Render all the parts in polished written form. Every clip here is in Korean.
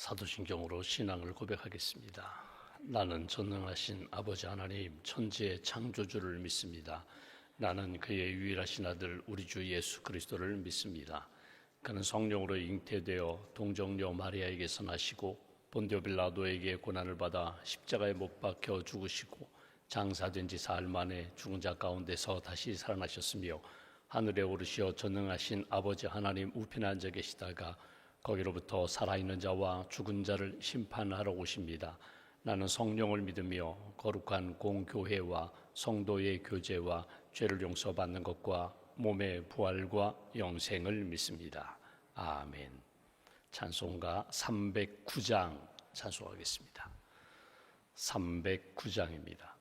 사도신경으로 신앙을 고백하겠습니다. 나는 전능하신 아버지 하나님 천지의 창조주를 믿습니다. 나는 그의 유일하신 아들 우리 주 예수 그리스도를 믿습니다. 그는 성령으로 잉태되어 동정녀 마리아에게서 나시고 본디오 빌라도에게 고난을 받아 십자가에 못 박혀 죽으시고 장사된 지 사흘 만에 죽은 자 가운데서 다시 살아나셨으며 하늘에 오르시어 전능하신 아버지 하나님 우편에 앉아 계시다가 거기로부터 살아있는 자와 죽은 자를 심판하러 오십니다. 나는 성령을 믿으며 거룩한 공교회와 성도의 교제와 죄를 용서받는 것과 몸의 부활과 영생을 믿습니다. 아멘. 찬송가 309장 찬송하겠습니다. 309장입니다.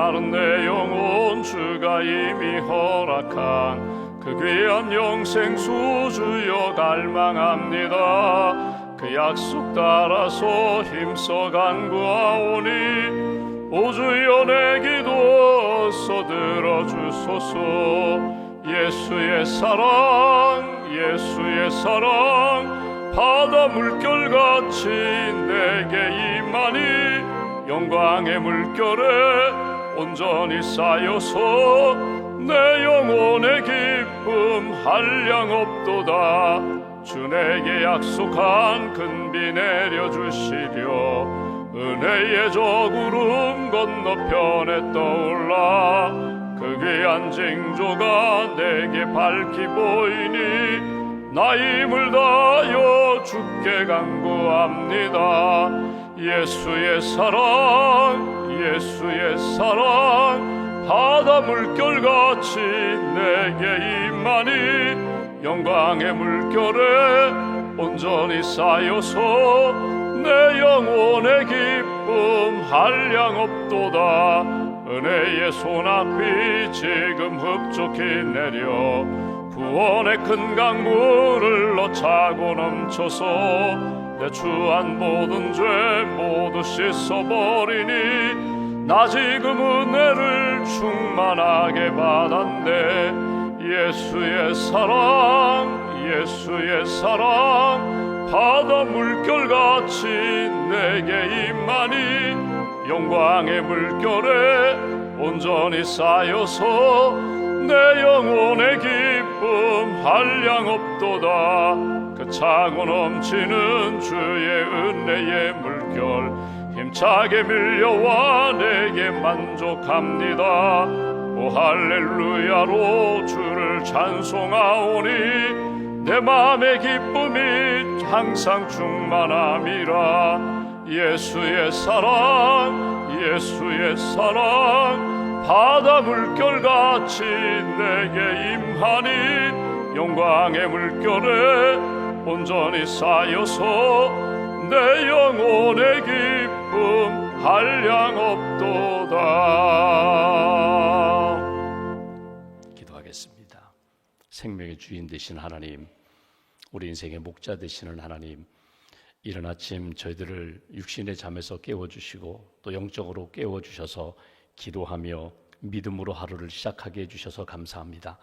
목마른 내 영혼 주가 이미 허락한 그 귀한 영생수 주여 갈망합니다. 그 약속 따라서 힘써 간구하오니 오 주여 내 기도 들어주소서. 예수의 사랑 예수의 사랑 바다 물결같이 내게 임하니 영광의 물결에 온전히 쌓여서 내 영혼의 기쁨 한량 없도다. 주 내게 약속한 큰비 내려주시려 은혜의 저 구름 건너편에 떠올라 그 귀한 징조가 내게 밝히 보이니 나 힘을 다하여 주께 간구합니다. 예수의 사랑 예수의 사랑 바다 물결같이 내게 임하니 영광의 물결에 온전히 쌓여서 내 영혼의 기쁨 한량 없도다. 은혜의 소낙비 지금 흡족히 내려 구원의 큰 강물을 넣차고 넘쳐서 내 추한 모든 죄 모두 씻어버리니 나 지금 은혜를 충만하게 받았네. 예수의 사랑 예수의 사랑 바다 물결같이 내게 임하니 영광의 물결에 온전히 쌓여서 내 영혼의 기쁨 한량 없도다. 그 차고 넘치는 주의 은혜의 물결 힘차게 밀려와 내게 만족합니다. 오 할렐루야로 주를 찬송하오니 내 마음의 기쁨이 항상 충만함이라. 예수의 사랑 예수의 사랑 바다 물결같이 내게 임하니 영광의 물결에 온전히 쌓여서 내 영혼의 기쁨 한량 없도다. 기도하겠습니다. 생명의 주인 되신 하나님, 우리 인생의 목자 되시는 하나님, 이른 아침 저희들을 육신의 잠에서 깨워주시고 또 영적으로 깨워주셔서 기도하며 믿음으로 하루를 시작하게 해주셔서 감사합니다.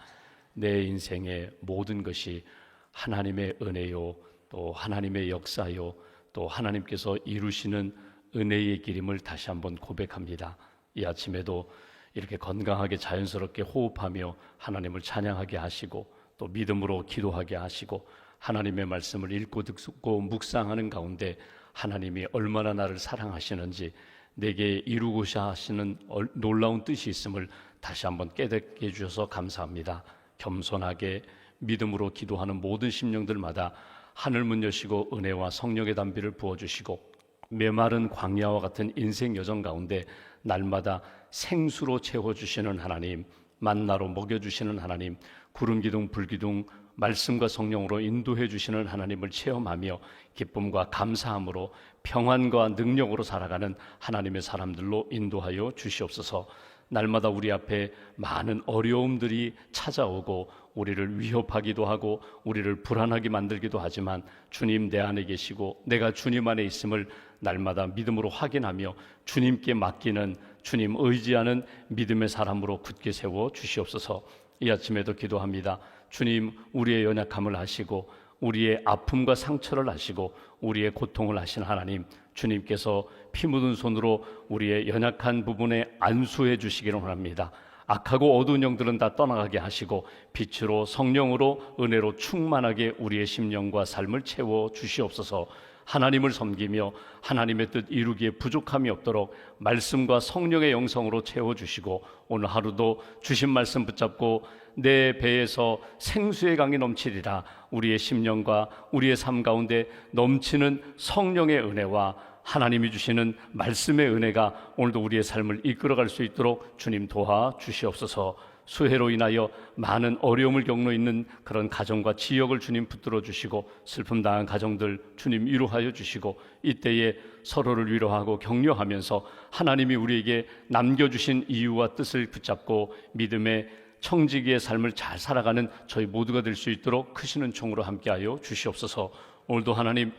내 인생의 모든 것이 하나님의 은혜요 또 하나님의 역사요 또 하나님께서 이루시는 은혜의 길임을 다시 한번 고백합니다. 이 아침에도 이렇게 건강하게 자연스럽게 호흡하며 하나님을 찬양하게 하시고 또 믿음으로 기도하게 하시고 하나님의 말씀을 읽고 듣고 묵상하는 가운데 하나님이 얼마나 나를 사랑하시는지 내게 이루고자 하시는 놀라운 뜻이 있음을 다시 한번 깨닫게 해주셔서 감사합니다. 겸손하게 믿음으로 기도하는 모든 심령들마다 하늘문 여시고 은혜와 성령의 담비를 부어주시고 메마른 광야와 같은 인생 여정 가운데 날마다 생수로 채워주시는 하나님, 만나로 먹여주시는 하나님, 구름기둥 불기둥 말씀과 성령으로 인도해 주시는 하나님을 체험하며 기쁨과 감사함으로 평안과 능력으로 살아가는 하나님의 사람들로 인도하여 주시옵소서. 날마다 우리 앞에 많은 어려움들이 찾아오고 우리를 위협하기도 하고 우리를 불안하게 만들기도 하지만 주님 내 안에 계시고 내가 주님 안에 있음을 날마다 믿음으로 확인하며 주님께 맡기는, 주님 의지하는 믿음의 사람으로 굳게 세워 주시옵소서. 이 아침에도 기도합니다. 주님, 우리의 연약함을 아시고 우리의 아픔과 상처를 아시고 우리의 고통을 아신 하나님, 주님께서 피 묻은 손으로 우리의 연약한 부분에 안수해 주시기를 원합니다. 악하고 어두운 영들은 다 떠나가게 하시고 빛으로, 성령으로, 은혜로 충만하게 우리의 심령과 삶을 채워 주시옵소서. 하나님을 섬기며 하나님의 뜻 이루기에 부족함이 없도록 말씀과 성령의 영성으로 채워주시고 오늘 하루도 주신 말씀 붙잡고 내 배에서 생수의 강이 넘치리라. 우리의 심령과 우리의 삶 가운데 넘치는 성령의 은혜와 하나님이 주시는 말씀의 은혜가 오늘도 우리의 삶을 이끌어갈 수 있도록 주님 도와주시옵소서. 수해로 인하여 많은 어려움을 겪고 있는 그런 가정과 지역을 주님 붙들어 주시고 슬픔 당한 가정들 주님 위로하여 주시고 이때에 서로를 위로하고 격려하면서 하나님이 우리에게 남겨주신 이유와 뜻을 붙잡고 믿음의 청지기의 삶을 잘 살아가는 저희 모두가 될 수 있도록 크신 은총으로 함께하여 주시옵소서. 오늘도 하나님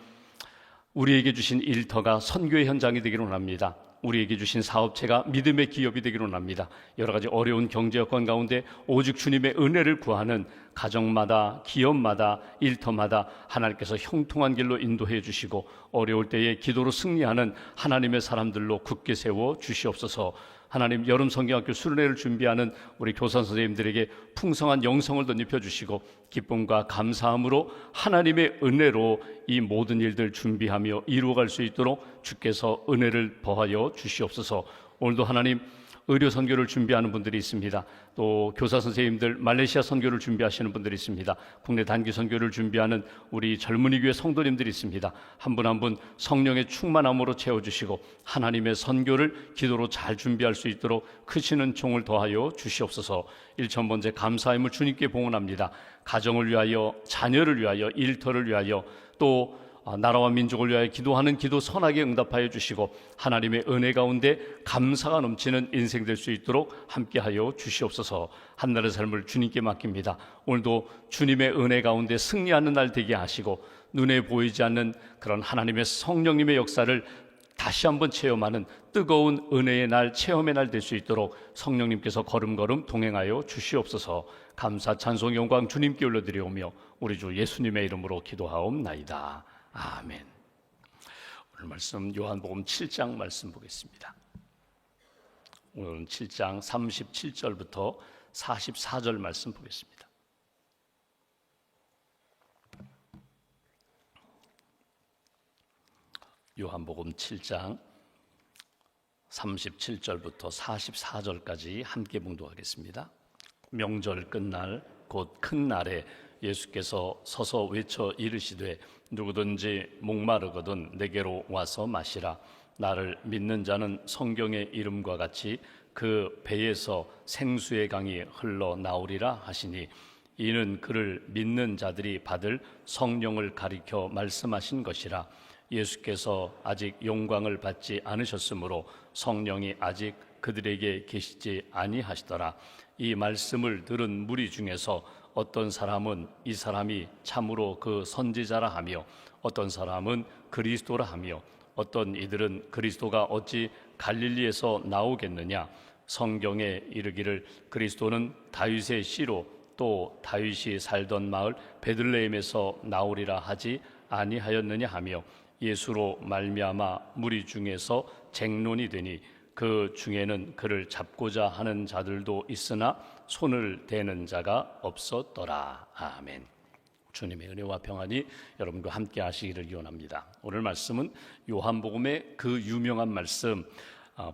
우리에게 주신 일터가 선교의 현장이 되기를 원합니다. 우리에게 주신 사업체가 믿음의 기업이 되기를 원합니다. 여러 가지 어려운 경제 여건 가운데 오직 주님의 은혜를 구하는 가정마다, 기업마다, 일터마다 하나님께서 형통한 길로 인도해 주시고 어려울 때에 기도로 승리하는 하나님의 사람들로 굳게 세워 주시옵소서. 하나님, 여름 성경학교 수련회를 준비하는 우리 교사 선생님들에게 풍성한 영성을 덧입혀 주시고 기쁨과 감사함으로 하나님의 은혜로 이 모든 일들 준비하며 이루어갈 수 있도록 주께서 은혜를 더하여 주시옵소서. 오늘도 하나님 의료 선교를 준비하는 분들이 있습니다. 또 교사 선생님들 말레이시아 선교를 준비하시는 분들이 있습니다. 국내 단기 선교를 준비하는 우리 젊은이 교회 성도님들이 있습니다. 한 분 한 분 성령의 충만함으로 채워주시고 하나님의 선교를 기도로 잘 준비할 수 있도록 크신 은총을 더하여 주시옵소서. 1,000번째 감사함을 주님께 봉헌합니다. 가정을 위하여, 자녀를 위하여, 일터를 위하여, 또 나라와 민족을 위하여 기도하는 기도 선하게 응답하여 주시고 하나님의 은혜 가운데 감사가 넘치는 인생 될 수 있도록 함께하여 주시옵소서. 한날의 삶을 주님께 맡깁니다. 오늘도 주님의 은혜 가운데 승리하는 날 되게 하시고 눈에 보이지 않는 그런 하나님의 성령님의 역사를 다시 한번 체험하는 뜨거운 은혜의 날, 체험의 날 될 수 있도록 성령님께서 걸음걸음 동행하여 주시옵소서. 감사, 찬송, 영광 주님께 올려드리오며 우리 주 예수님의 이름으로 기도하옵나이다. 아멘. 오늘 말씀 요한복음 7장 말씀 보겠습니다. 오늘은 7장 37절부터 44절 말씀 보겠습니다. 요한복음 7장 37절부터 44절까지 함께 봉독하겠습니다. 명절 끝날 곧 큰 날에 예수께서 서서 외쳐 이르시되 누구든지 목마르거든 내게로 와서 마시라. 나를 믿는 자는 성경의 이름과 같이 그 배에서 생수의 강이 흘러나오리라 하시니 이는 그를 믿는 자들이 받을 성령을 가리켜 말씀하신 것이라. 예수께서 아직 영광을 받지 않으셨으므로 성령이 아직 그들에게 계시지 아니하시더라. 이 말씀을 들은 무리 중에서 어떤 사람은 이 사람이 참으로 그 선지자라 하며 어떤 사람은 그리스도라 하며 어떤 이들은 그리스도가 어찌 갈릴리에서 나오겠느냐. 성경에 이르기를 그리스도는 다윗의 씨로 또 다윗이 살던 마을 베들레헴에서 나오리라 하지 아니하였느냐 하며 예수로 말미암아 무리 중에서 쟁론이 되니 그 중에는 그를 잡고자 하는 자들도 있으나 손을 대는 자가 없었더라. 아멘. 주님의 은혜와 평안이 여러분과 함께 하시기를 기원합니다. 오늘 말씀은 요한복음의 그 유명한 말씀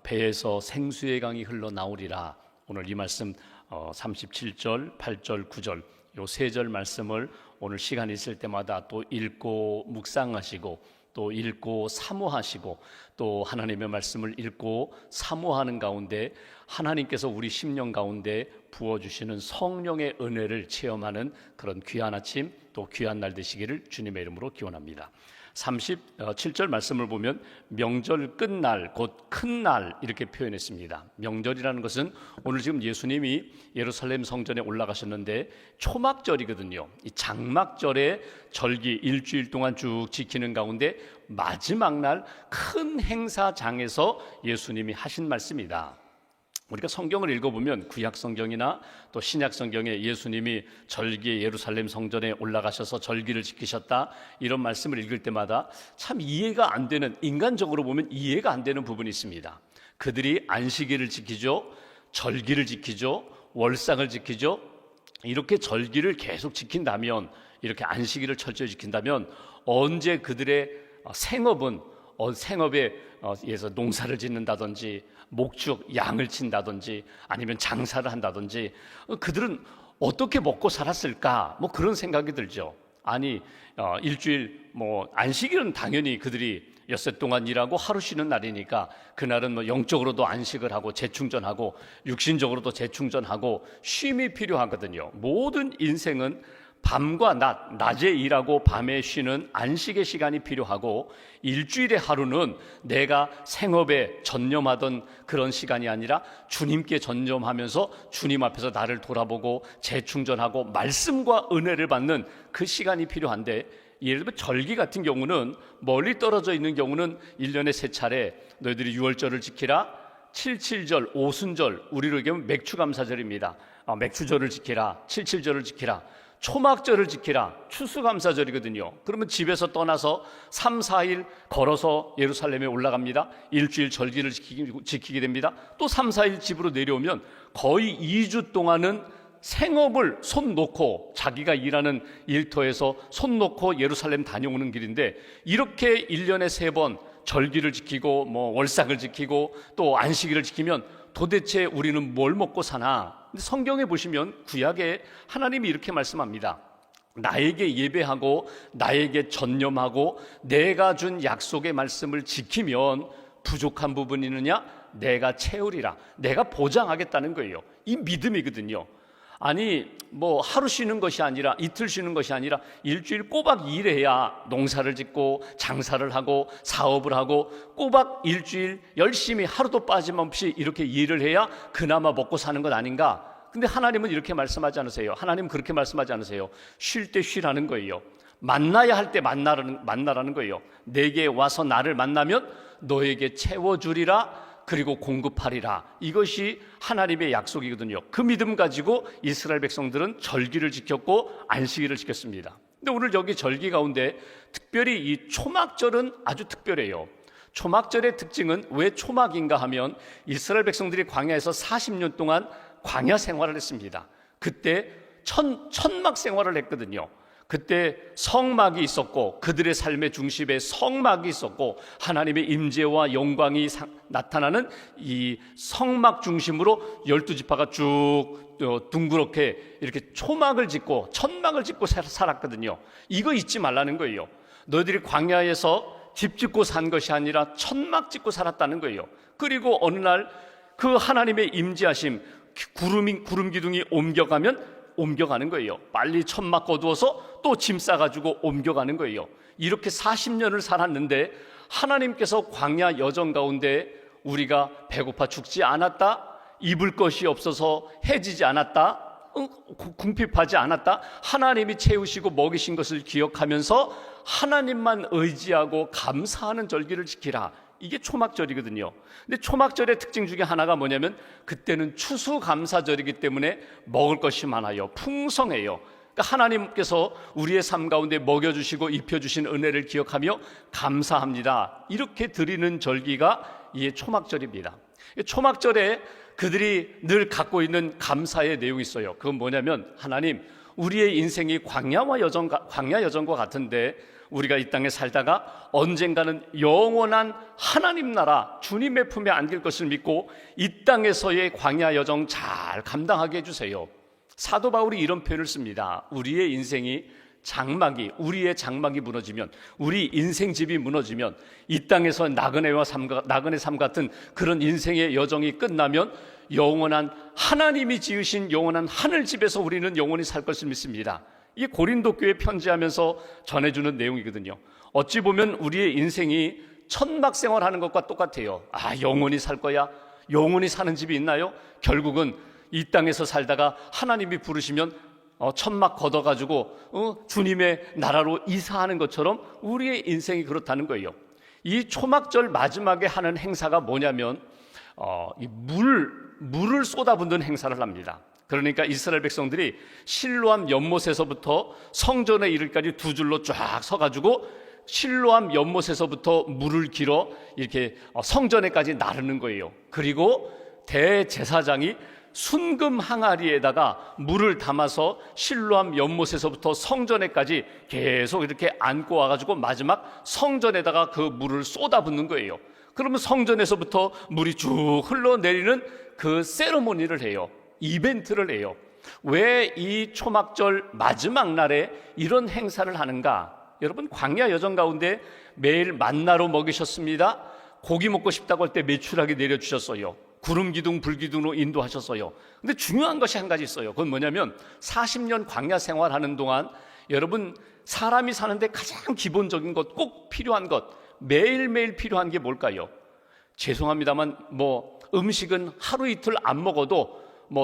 배에서 생수의 강이 흘러나오리라. 오늘 이 말씀 37절, 8절, 9절 요 세 절 말씀을 오늘 시간 있을 때마다 또 읽고 묵상하시고 또 읽고 사모하시고 또 하나님의 말씀을 읽고 사모하는 가운데 하나님께서 우리 심령 가운데 부어주시는 성령의 은혜를 체험하는 그런 귀한 아침 또 귀한 날 되시기를 주님의 이름으로 기원합니다. 37절 말씀을 보면 명절 끝날 곧 큰 날 이렇게 표현했습니다. 명절이라는 것은 오늘 지금 예수님이 예루살렘 성전에 올라가셨는데 초막절이거든요. 이 장막절의 절기 일주일 동안 쭉 지키는 가운데 마지막 날 큰 행사장에서 예수님이 하신 말씀이다. 우리가 성경을 읽어보면 구약 성경이나 또 신약 성경에 예수님이 절기에 예루살렘 성전에 올라가셔서 절기를 지키셨다 이런 말씀을 읽을 때마다 참 이해가 안 되는, 인간적으로 보면 이해가 안 되는 부분이 있습니다. 그들이 안식일을 지키죠, 절기를 지키죠, 월삭을 지키죠. 이렇게 절기를 계속 지킨다면, 이렇게 안식일을 철저히 지킨다면 언제 그들의 생업에 의해서 농사를 짓는다든지 목축 양을 친다든지 아니면 장사를 한다든지 그들은 어떻게 먹고 살았을까? 뭐 그런 생각이 들죠. 아니 일주일 안식일은 당연히 그들이 엿새 동안 일하고 하루 쉬는 날이니까 그날은 영적으로도 안식을 하고 재충전하고 육신적으로도 재충전하고 쉼이 필요하거든요. 모든 인생은 밤과 낮에 일하고 밤에 쉬는 안식의 시간이 필요하고 일주일의 하루는 내가 생업에 전념하던 그런 시간이 아니라 주님께 전념하면서 주님 앞에서 나를 돌아보고 재충전하고 말씀과 은혜를 받는 그 시간이 필요한데, 예를 들면 절기 같은 경우는 멀리 떨어져 있는 경우는 1년에 3차례 너희들이 유월절을 지키라, 77절, 오순절, 우리로 얘기하면 맥추감사절입니다. 맥추절을 지키라, 77절을 지키라, 초막절을 지키라, 추수감사절이거든요. 그러면 집에서 떠나서 3, 4일 걸어서 예루살렘에 올라갑니다. 일주일 절기를 지키게 됩니다. 또 3, 4일 집으로 내려오면 거의 2주 동안은 생업을 손 놓고 자기가 일하는 일터에서 손 놓고 예루살렘 다녀오는 길인데, 이렇게 1년에 3번 절기를 지키고 월삭을 지키고 또 안식일을 지키면 도대체 우리는 뭘 먹고 사나? 성경에 보시면 구약에 하나님이 이렇게 말씀합니다. 나에게 예배하고 나에게 전념하고 내가 준 약속의 말씀을 지키면 부족한 부분이 있느냐? 내가 채우리라. 내가 보장하겠다는 거예요. 이 믿음이거든요. 아니 하루 쉬는 것이 아니라, 이틀 쉬는 것이 아니라 일주일 꼬박 일해야 농사를 짓고 장사를 하고 사업을 하고 꼬박 일주일 열심히 하루도 빠짐없이 이렇게 일을 해야 그나마 먹고 사는 것 아닌가? 근데 하나님은 이렇게 말씀하지 않으세요. 하나님은 그렇게 말씀하지 않으세요. 쉴 때 쉬라는 거예요. 만나야 할 때 만나라는 거예요. 내게 와서 나를 만나면 너에게 채워주리라, 그리고 공급하리라. 이것이 하나님의 약속이거든요. 그 믿음 가지고 이스라엘 백성들은 절기를 지켰고 안식일을 지켰습니다. 근데 오늘 여기 절기 가운데 특별히 이 초막절은 아주 특별해요. 초막절의 특징은 왜 초막인가 하면 이스라엘 백성들이 광야에서 40년 동안 광야 생활을 했습니다. 그때 천막 생활을 했거든요. 그때 성막이 있었고 그들의 삶의 중심에 성막이 있었고 하나님의 임재와 영광이 나타나는 이 성막 중심으로 12지파가 쭉 둥그렇게 이렇게 초막을 짓고 천막을 짓고 살았거든요. 이거 잊지 말라는 거예요. 너희들이 광야에서 집 짓고 산 것이 아니라 천막 짓고 살았다는 거예요. 그리고 어느 날 그 하나님의 임재하심, 구름 기둥이 옮겨가는 거예요. 빨리 천막 거두어서 또 짐 싸가지고 옮겨가는 거예요. 이렇게 40년을 살았는데 하나님께서 광야 여정 가운데 우리가 배고파 죽지 않았다, 입을 것이 없어서 해지지 않았다, 궁핍하지 않았다, 하나님이 채우시고 먹이신 것을 기억하면서 하나님만 의지하고 감사하는 절기를 지키라. 이게 초막절이거든요. 근데 초막절의 특징 중에 하나가 뭐냐면 그때는 추수감사절이기 때문에 먹을 것이 많아요. 풍성해요. 그러니까 하나님께서 우리의 삶 가운데 먹여주시고 입혀주신 은혜를 기억하며 감사합니다. 이렇게 드리는 절기가 이 초막절입니다. 초막절에 그들이 늘 갖고 있는 감사의 내용이 있어요. 그건 뭐냐면, 하나님, 우리의 인생이 광야 여정과 같은데 우리가 이 땅에 살다가 언젠가는 영원한 하나님 나라 주님의 품에 안길 것을 믿고 이 땅에서의 광야 여정 잘 감당하게 해주세요. 사도 바울이 이런 표현을 씁니다. 우리의 인생이 우리의 장막이 무너지면, 우리 인생집이 무너지면, 이 땅에서 나그네의 삶 같은 그런 인생의 여정이 끝나면 영원한 하나님이 지으신 영원한 하늘집에서 우리는 영원히 살 것을 믿습니다. 이게 고린도 교회 편지하면서 전해주는 내용이거든요. 어찌 보면 우리의 인생이 천막 생활하는 것과 똑같아요. 영원히 살 거야? 영원히 사는 집이 있나요? 결국은 이 땅에서 살다가 하나님이 부르시면 천막 걷어가지고 주님의 나라로 이사하는 것처럼 우리의 인생이 그렇다는 거예요. 이 초막절 마지막에 하는 행사가 뭐냐면 이 물을 쏟아붓는 행사를 합니다. 그러니까 이스라엘 백성들이 실로암 연못에서부터 성전에 이르기까지 두 줄로 쫙 서가지고 실로암 연못에서부터 물을 길어 이렇게 성전에까지 나르는 거예요. 그리고 대제사장이 순금 항아리에다가 물을 담아서 실로암 연못에서부터 성전에까지 계속 이렇게 안고 와가지고 마지막 성전에다가 그 물을 쏟아붓는 거예요. 그러면 성전에서부터 물이 쭉 흘러내리는 그 세레모니를 해요. 이벤트를 해요. 왜 이 초막절 마지막 날에 이런 행사를 하는가? 여러분, 광야 여정 가운데 매일 만나로 먹이셨습니다. 고기 먹고 싶다고 할 때 메추라기 내려주셨어요. 구름 기둥 불 기둥으로 인도하셨어요. 근데 중요한 것이 한 가지 있어요. 그건 뭐냐면 40년 광야 생활하는 동안 여러분, 사람이 사는데 가장 기본적인 것, 꼭 필요한 것, 매일매일 필요한 게 뭘까요? 죄송합니다만 음식은 하루 이틀 안 먹어도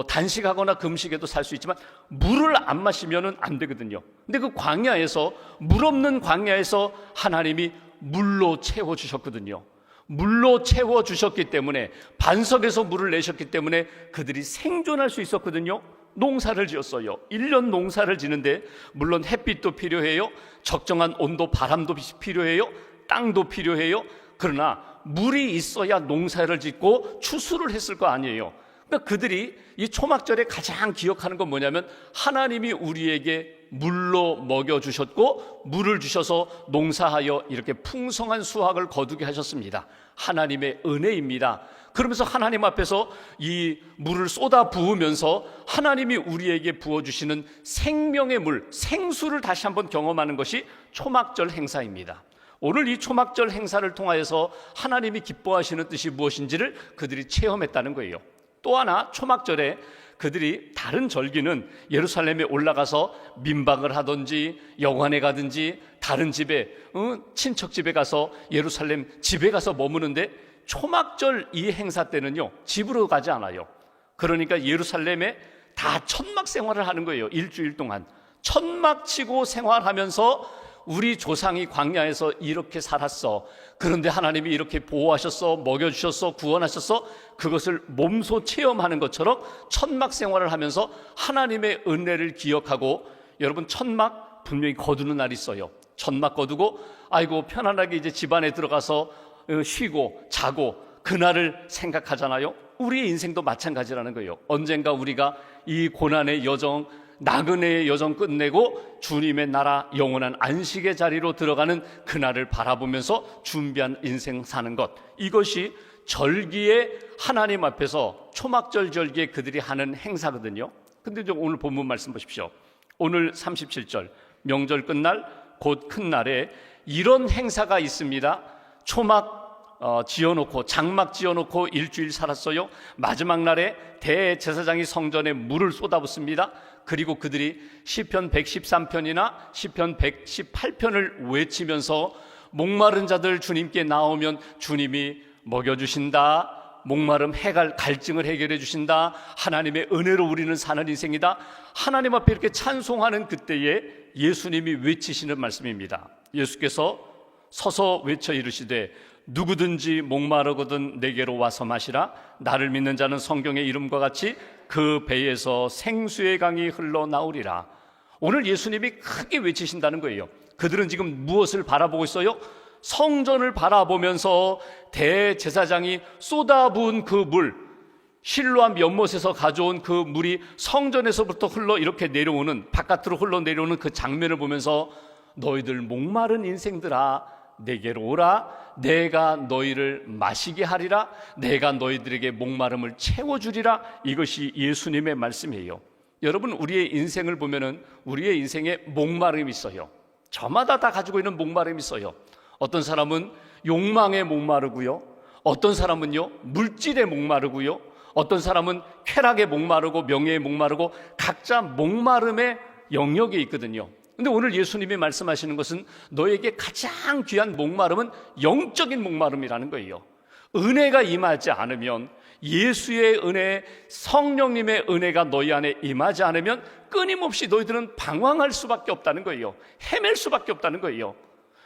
단식하거나 금식해도 살 수 있지만 물을 안 마시면은 안 되거든요. 근데 그 광야에서, 물 없는 광야에서 하나님이 물로 채워주셨거든요. 물로 채워주셨기 때문에, 반석에서 물을 내셨기 때문에 그들이 생존할 수 있었거든요. 농사를 지었어요. 1년 농사를 지는데 물론 햇빛도 필요해요. 적정한 온도, 바람도 필요해요. 땅도 필요해요. 그러나 물이 있어야 농사를 짓고 추수를 했을 거 아니에요. 그러니까 그들이 이 초막절에 가장 기억하는 건 뭐냐면 하나님이 우리에게 물로 먹여주셨고 물을 주셔서 농사하여 이렇게 풍성한 수확을 거두게 하셨습니다. 하나님의 은혜입니다. 그러면서 하나님 앞에서 이 물을 쏟아 부으면서 하나님이 우리에게 부어주시는 생명의 물, 생수를 다시 한번 경험하는 것이 초막절 행사입니다. 오늘 이 초막절 행사를 통하여서 하나님이 기뻐하시는 뜻이 무엇인지를 그들이 체험했다는 거예요. 또 하나, 초막절에 그들이 다른 절기는 예루살렘에 올라가서 민박을 하든지 여관에 가든지 다른 집에, 친척 집에 가서 예루살렘 집에 가서 머무는데, 초막절 이 행사 때는요 집으로 가지 않아요. 그러니까 예루살렘에 다 천막 생활을 하는 거예요. 일주일 동안 천막 치고 생활하면서 우리 조상이 광야에서 이렇게 살았어. 그런데 하나님이 이렇게 보호하셨어, 먹여주셨어, 구원하셨어. 그것을 몸소 체험하는 것처럼 천막 생활을 하면서 하나님의 은혜를 기억하고, 여러분, 천막 분명히 거두는 날이 있어요. 천막 거두고 아이고 편안하게 이제 집안에 들어가서 쉬고 자고 그날을 생각하잖아요. 우리의 인생도 마찬가지라는 거예요. 언젠가 우리가 이 고난의 여정, 나그네의 여정 끝내고 주님의 나라 영원한 안식의 자리로 들어가는 그날을 바라보면서 준비한 인생 사는 것, 이것이 절기에 하나님 앞에서 초막절 절기에 그들이 하는 행사거든요. 근데 좀 오늘 본문 말씀 보십시오. 오늘 37절 명절 끝날 곧 큰 날에 이런 행사가 있습니다. 초막 지어놓고 장막 지어놓고 일주일 살았어요. 마지막 날에 대제사장이 성전에 물을 쏟아붓습니다. 그리고 그들이 시편 113편이나 시편 118편을 외치면서 목마른 자들 주님께 나오면 주님이 먹여주신다. 목마름 갈증을 해결해 주신다. 하나님의 은혜로 우리는 사는 인생이다. 하나님 앞에 이렇게 찬송하는 그때에 예수님이 외치시는 말씀입니다. 예수께서 서서 외쳐 이르시되 누구든지 목마르거든 내게로 와서 마시라. 나를 믿는 자는 성경의 이름과 같이 그 배에서 생수의 강이 흘러나오리라. 오늘 예수님이 크게 외치신다는 거예요. 그들은 지금 무엇을 바라보고 있어요? 성전을 바라보면서 대제사장이 쏟아부은 그 물, 실로암 연못에서 가져온 그 물이 성전에서부터 이렇게 내려오는, 바깥으로 흘러내려오는 그 장면을 보면서 너희들 목마른 인생들아 내게로 오라. 내가 너희를 마시게 하리라. 내가 너희들에게 목마름을 채워주리라. 이것이 예수님의 말씀이에요. 여러분, 우리의 인생을 보면은 우리의 인생에 목마름이 있어요. 저마다 다 가지고 있는 목마름이 있어요. 어떤 사람은 욕망에 목마르고요, 어떤 사람은요 물질에 목마르고요, 어떤 사람은 쾌락에 목마르고 명예에 목마르고, 각자 목마름에 영역에 있거든요. 근데 오늘 예수님이 말씀하시는 것은 너에게 가장 귀한 목마름은 영적인 목마름이라는 거예요. 은혜가 임하지 않으면, 예수의 은혜, 성령님의 은혜가 너희 안에 임하지 않으면 끊임없이 너희들은 방황할 수밖에 없다는 거예요. 헤맬 수밖에 없다는 거예요.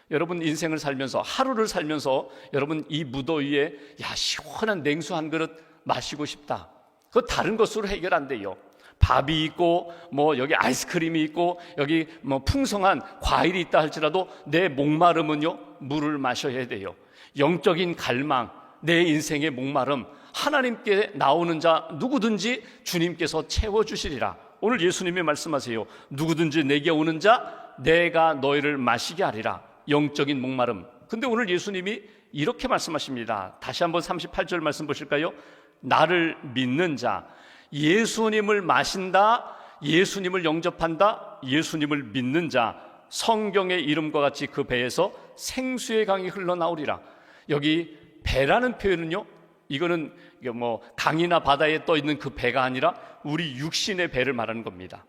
여러분 인생을 살면서, 하루를 살면서 여러분 이 무더위에 시원한 냉수 한 그릇 마시고 싶다. 그거 다른 것으로 해결 안 돼요. 밥이 있고 여기 아이스크림이 있고 여기 풍성한 과일이 있다 할지라도 내 목마름은요, 물을 마셔야 돼요. 영적인 갈망, 내 인생의 목마름, 하나님께 나오는 자 누구든지 주님께서 채워주시리라. 오늘 예수님이 말씀하세요. 누구든지 내게 오는 자 내가 너희를 마시게 하리라. 영적인 목마름. 근데 오늘 예수님이 이렇게 말씀하십니다. 다시 한번 38절 말씀 보실까요? 나를 믿는 자, 예수님을 마신다, 예수님을 영접한다, 예수님을 믿는 자, 성경의 이름과 같이 그 배에서 생수의 강이 흘러나오리라. 여기 배라는 표현은요, 이거는 강이나 바다에 떠 있는 그 배가 아니라 우리 육신의 배를 말하는 겁니다.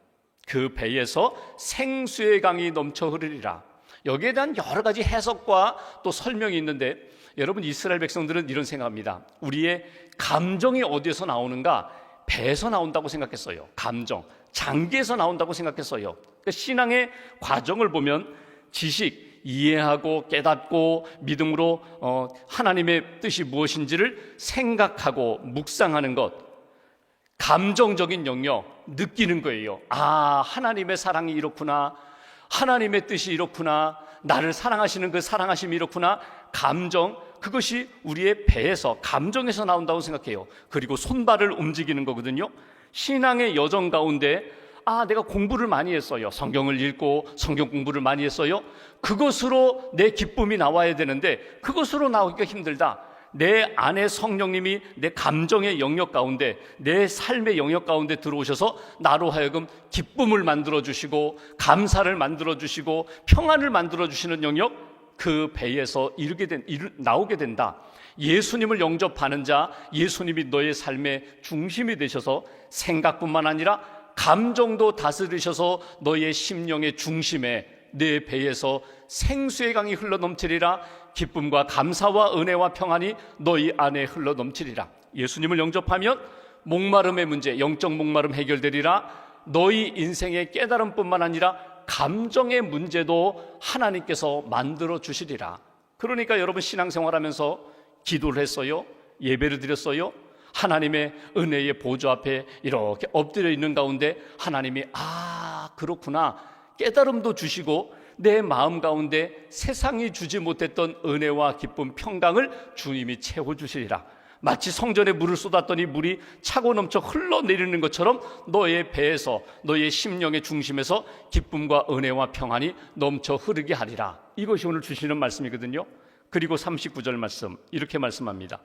그 배에서 생수의 강이 넘쳐 흐르리라. 여기에 대한 여러 가지 해석과 또 설명이 있는데, 여러분 이스라엘 백성들은 이런 생각합니다. 우리의 감정이 어디에서 나오는가? 배에서 나온다고 생각했어요. 감정, 장기에서 나온다고 생각했어요. 그러니까 신앙의 과정을 보면 지식, 이해하고 깨닫고 믿음으로 하나님의 뜻이 무엇인지를 생각하고 묵상하는 것, 감정적인 영역, 느끼는 거예요. 하나님의 사랑이 이렇구나, 하나님의 뜻이 이렇구나, 나를 사랑하시는 그 사랑하심이 이렇구나. 감정, 그것이 우리의 배에서, 감정에서 나온다고 생각해요. 그리고 손발을 움직이는 거거든요. 신앙의 여정 가운데 내가 공부를 많이 했어요. 성경을 읽고 성경 공부를 많이 했어요. 그것으로 내 기쁨이 나와야 되는데 그것으로 나오기가 힘들다. 내 안에 성령님이 내 감정의 영역 가운데, 내 삶의 영역 가운데 들어오셔서 나로 하여금 기쁨을 만들어주시고 감사를 만들어주시고 평안을 만들어주시는 영역, 그 배에서 나오게 된다. 예수님을 영접하는 자, 예수님이 너의 삶의 중심이 되셔서 생각뿐만 아니라 감정도 다스리셔서 너의 심령의 중심에, 내 배에서 생수의 강이 흘러넘치리라. 기쁨과 감사와 은혜와 평안이 너희 안에 흘러넘치리라. 예수님을 영접하면 목마름의 문제, 영적 목마름 해결되리라. 너희 인생의 깨달음뿐만 아니라 감정의 문제도 하나님께서 만들어 주시리라. 그러니까 여러분 신앙생활하면서 기도를 했어요? 예배를 드렸어요? 하나님의 은혜의 보좌 앞에 이렇게 엎드려 있는 가운데 하나님이 그렇구나, 깨달음도 주시고 내 마음 가운데 세상이 주지 못했던 은혜와 기쁨, 평강을 주님이 채워주시리라. 마치 성전에 물을 쏟았더니 물이 차고 넘쳐 흘러내리는 것처럼 너의 배에서, 너의 심령의 중심에서 기쁨과 은혜와 평안이 넘쳐 흐르게 하리라. 이것이 오늘 주시는 말씀이거든요. 그리고 39절 말씀 이렇게 말씀합니다.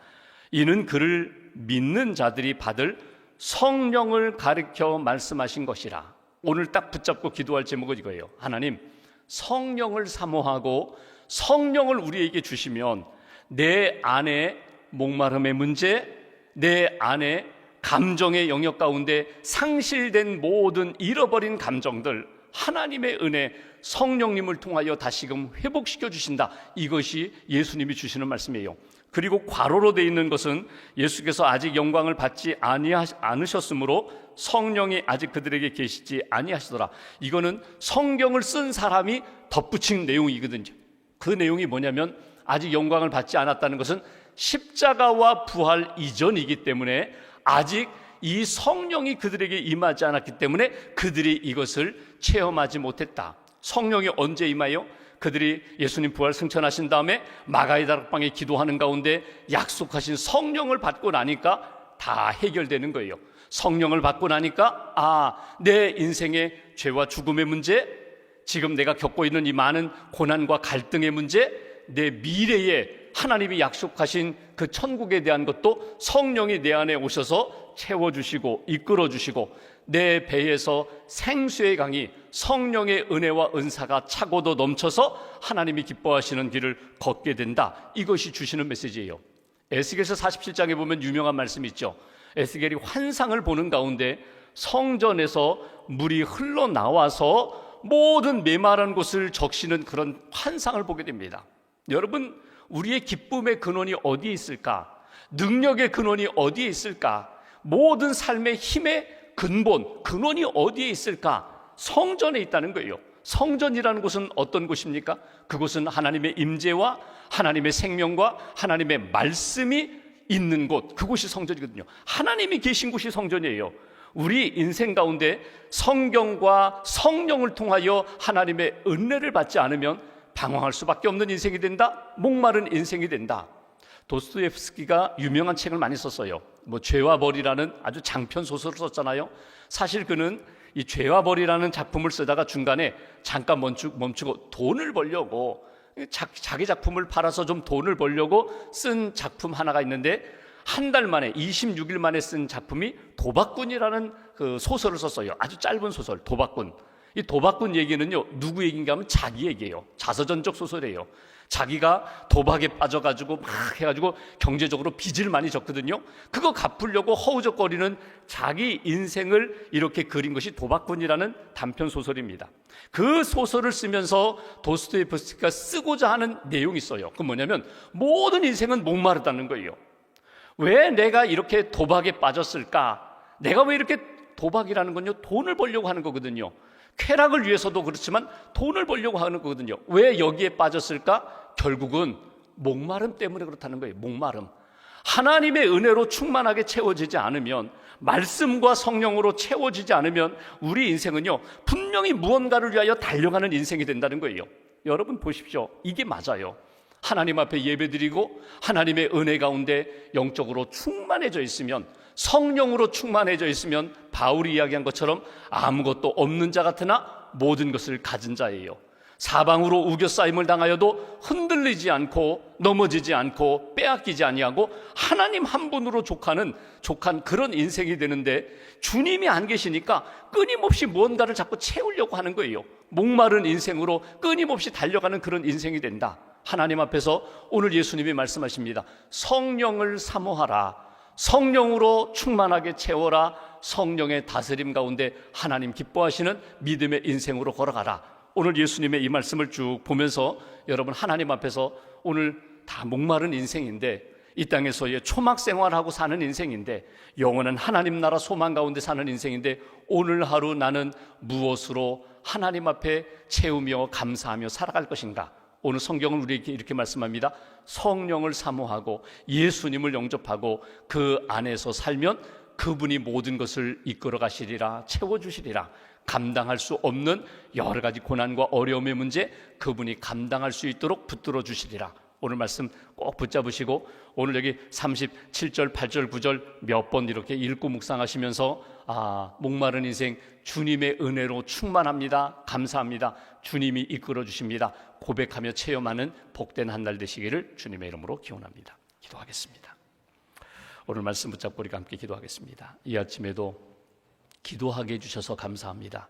이는 그를 믿는 자들이 받을 성령을 가르쳐 말씀하신 것이라. 오늘 딱 붙잡고 기도할 제목은 이거예요. 하나님, 성령을 사모하고 성령을 우리에게 주시면 내 안에 목마름의 문제, 내 안에 감정의 영역 가운데 상실된 모든 잃어버린 감정들, 하나님의 은혜, 성령님을 통하여 다시금 회복시켜 주신다. 이것이 예수님이 주시는 말씀이에요. 그리고 괄호로 되어 있는 것은 예수께서 아직 영광을 받지 않으셨으므로 성령이 아직 그들에게 계시지 아니하시더라. 이거는 성경을 쓴 사람이 덧붙인 내용이거든요. 그 내용이 뭐냐면 아직 영광을 받지 않았다는 것은 십자가와 부활 이전이기 때문에 아직 이 성령이 그들에게 임하지 않았기 때문에 그들이 이것을 체험하지 못했다. 성령이 언제 임하여? 그들이 예수님 부활 승천하신 다음에 마가의 다락방에 기도하는 가운데 약속하신 성령을 받고 나니까 다 해결되는 거예요. 성령을 받고 나니까 내 인생의 죄와 죽음의 문제, 지금 내가 겪고 있는 이 많은 고난과 갈등의 문제, 내 미래에 하나님이 약속하신 그 천국에 대한 것도 성령이 내 안에 오셔서 채워주시고 이끌어주시고 내 배에서 생수의 강이, 성령의 은혜와 은사가 차고도 넘쳐서 하나님이 기뻐하시는 길을 걷게 된다. 이것이 주시는 메시지예요. 에스겔서 47장에 보면 유명한 말씀이 있죠. 에스겔이 환상을 보는 가운데 성전에서 물이 흘러나와서 모든 메마른 곳을 적시는 그런 환상을 보게 됩니다. 여러분, 우리의 기쁨의 근원이 어디에 있을까? 능력의 근원이 어디에 있을까? 모든 삶의 힘의 근원이 어디에 있을까? 성전에 있다는 거예요. 성전이라는 곳은 어떤 곳입니까? 그곳은 하나님의 임재와 하나님의 생명과 하나님의 말씀이 있는 곳, 그곳이 성전이거든요. 하나님이 계신 곳이 성전이에요. 우리 인생 가운데 성경과 성령을 통하여 하나님의 은혜를 받지 않으면 방황할 수밖에 없는 인생이 된다. 목마른 인생이 된다. 도스토옙스키가 유명한 책을 많이 썼어요. 죄와 벌이라는 아주 장편 소설을 썼잖아요. 사실 그는 이 죄와 벌이라는 작품을 쓰다가 중간에 잠깐 멈추고 돈을 벌려고, 자기 작품을 팔아서 좀 돈을 벌려고 쓴 작품 하나가 있는데, 한 달 만에 26일 만에 쓴 작품이 도박꾼이라는 그 소설을 썼어요. 아주 짧은 소설, 도박꾼. 이 도박꾼 얘기는요, 누구 얘기인가 하면 자기 얘기예요. 자서전적 소설이에요. 자기가 도박에 빠져가지고 막 해가지고 경제적으로 빚을 많이 졌거든요. 그거 갚으려고 허우적거리는 자기 인생을 이렇게 그린 것이 도박꾼이라는 단편 소설입니다. 그 소설을 쓰면서 도스토옙스키가 쓰고자 하는 내용이 있어요. 그건 뭐냐면 모든 인생은 목마르다는 거예요. 왜 내가 이렇게 도박에 빠졌을까? 내가 왜 이렇게, 도박이라는 건요, 돈을 벌려고 하는 거거든요. 쾌락을 위해서도 그렇지만 돈을 벌려고 하는 거거든요. 왜 여기에 빠졌을까? 결국은 목마름 때문에 그렇다는 거예요. 목마름. 하나님의 은혜로 충만하게 채워지지 않으면, 말씀과 성령으로 채워지지 않으면 우리 인생은요, 분명히 무언가를 위하여 달려가는 인생이 된다는 거예요. 여러분 보십시오. 이게 맞아요. 하나님 앞에 예배드리고 하나님의 은혜 가운데 영적으로 충만해져 있으면, 성령으로 충만해져 있으면 바울이 이야기한 것처럼 아무것도 없는 자 같으나 모든 것을 가진 자예요. 사방으로 우겨싸임을 당하여도 흔들리지 않고 넘어지지 않고 빼앗기지 아니하고 하나님 한 분으로 족한 그런 인생이 되는데, 주님이 안 계시니까 끊임없이 무언가를 자꾸 채우려고 하는 거예요. 목마른 인생으로 끊임없이 달려가는 그런 인생이 된다. 하나님 앞에서 오늘 예수님이 말씀하십니다. 성령을 사모하라. 성령으로 충만하게 채워라. 성령의 다스림 가운데 하나님 기뻐하시는 믿음의 인생으로 걸어가라. 오늘 예수님의 이 말씀을 쭉 보면서 여러분, 하나님 앞에서 오늘 다 목마른 인생인데, 이 땅에서의 초막 생활하고 사는 인생인데, 영원한 하나님 나라 소망 가운데 사는 인생인데, 오늘 하루 나는 무엇으로 하나님 앞에 채우며 감사하며 살아갈 것인가? 오늘 성경은 우리에게 이렇게 말씀합니다. 성령을 사모하고 예수님을 영접하고 그 안에서 살면 그분이 모든 것을 이끌어 가시리라, 채워주시리라. 감당할 수 없는 여러 가지 고난과 어려움의 문제 그분이 감당할 수 있도록 붙들어 주시리라. 오늘 말씀 꼭 붙잡으시고, 오늘 여기 37절, 8절, 9절 몇 번 이렇게 읽고 묵상하시면서, 목마른 인생 주님의 은혜로 충만합니다. 감사합니다. 주님이 이끌어 주십니다. 고백하며 체험하는 복된 한 날 되시기를 주님의 이름으로 기원합니다. 기도하겠습니다. 오늘 말씀 붙잡고 우리가 함께 기도하겠습니다. 이 아침에도 기도하게 해주셔서 감사합니다.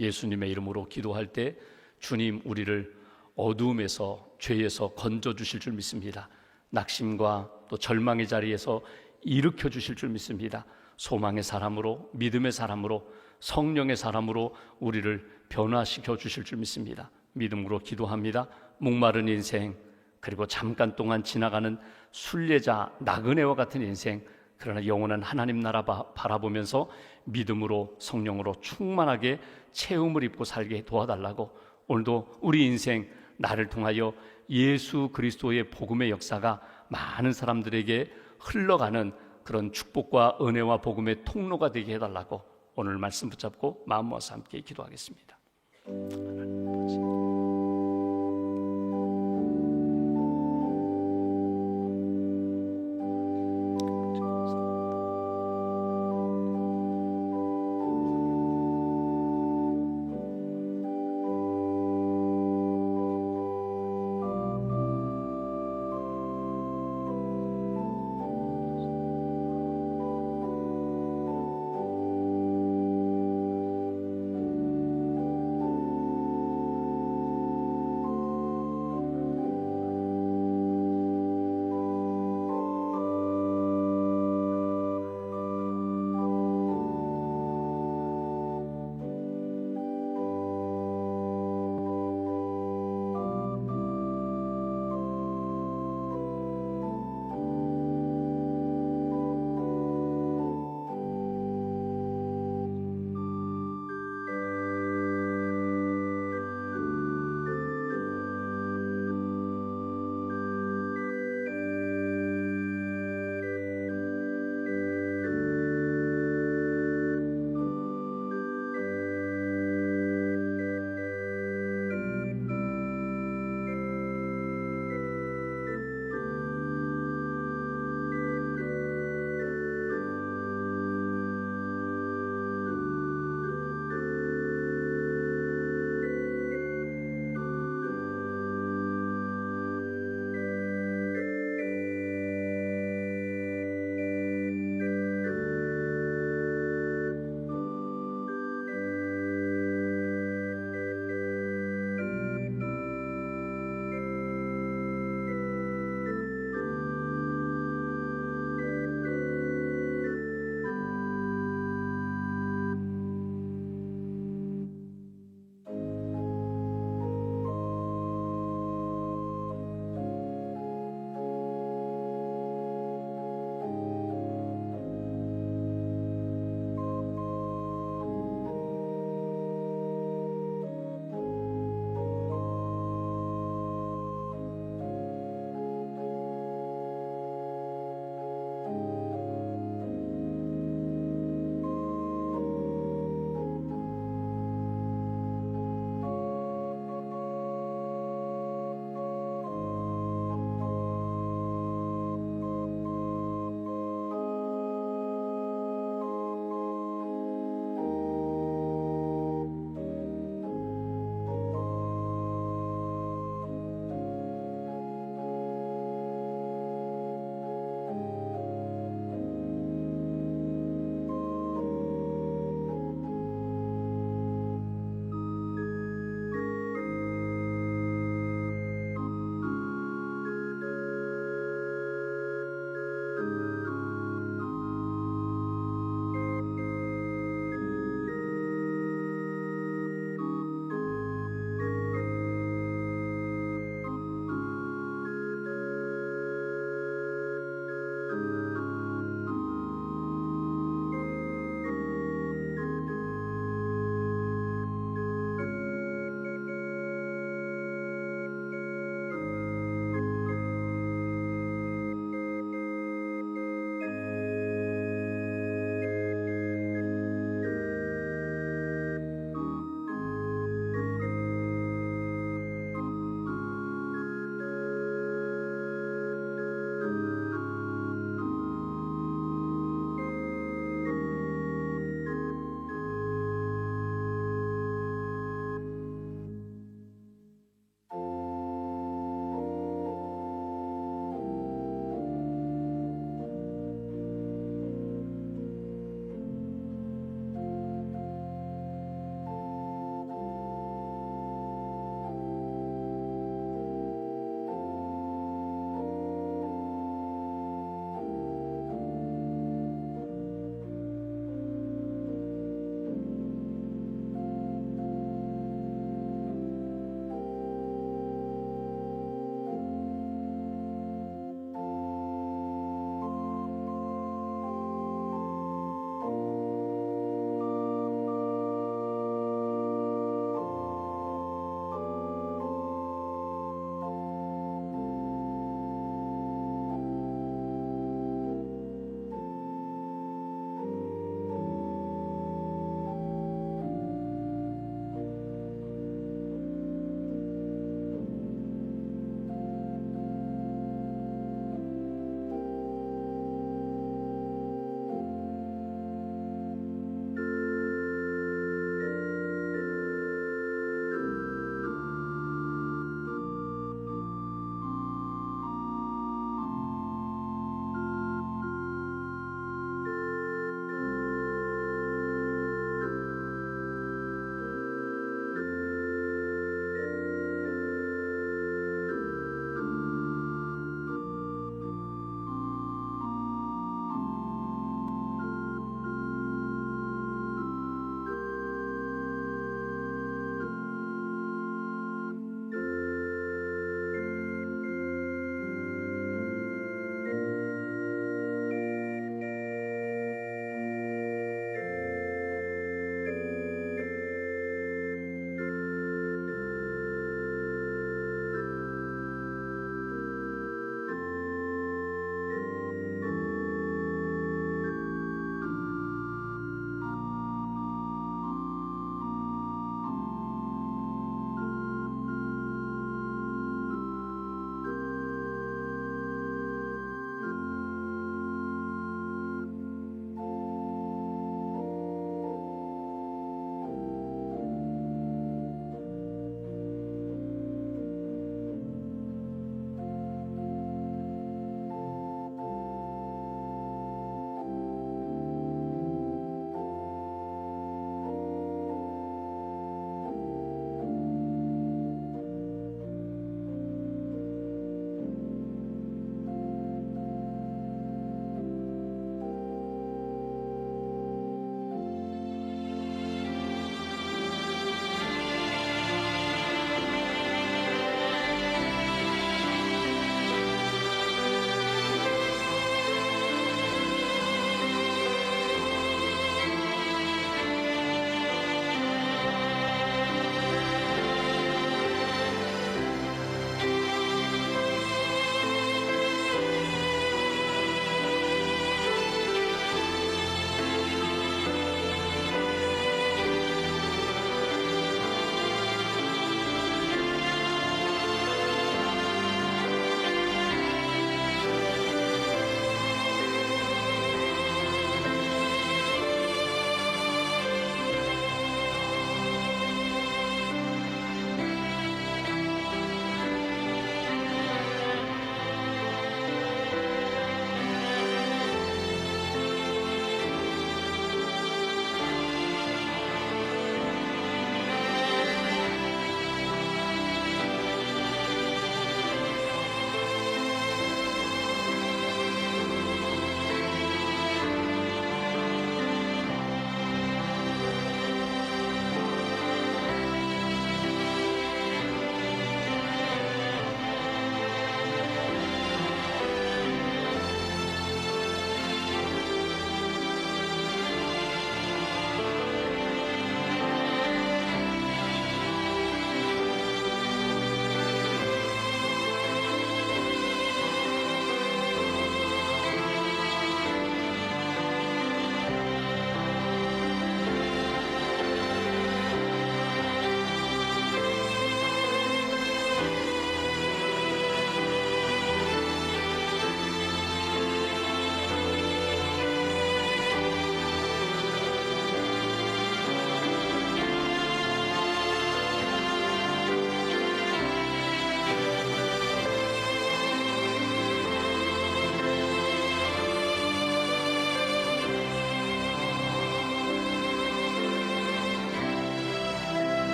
예수님의 이름으로 기도할 때 주님 우리를 어두움에서, 죄에서 건져주실 줄 믿습니다. 낙심과 또 절망의 자리에서 일으켜 주실 줄 믿습니다. 소망의 사람으로, 믿음의 사람으로, 성령의 사람으로 우리를 변화시켜 주실 줄 믿습니다. 믿음으로 기도합니다. 목마른 인생, 그리고 잠깐 동안 지나가는 순례자, 나그네와 같은 인생, 그러나 영원한 하나님 나라 바라보면서 믿음으로 성령으로 충만하게 체험을 입고 살게 도와달라고, 오늘도 우리 인생 나를 통하여 예수 그리스도의 복음의 역사가 많은 사람들에게 흘러가는 그런 축복과 은혜와 복음의 통로가 되게 해달라고 오늘 말씀 붙잡고 마음 모아서 함께 기도하겠습니다.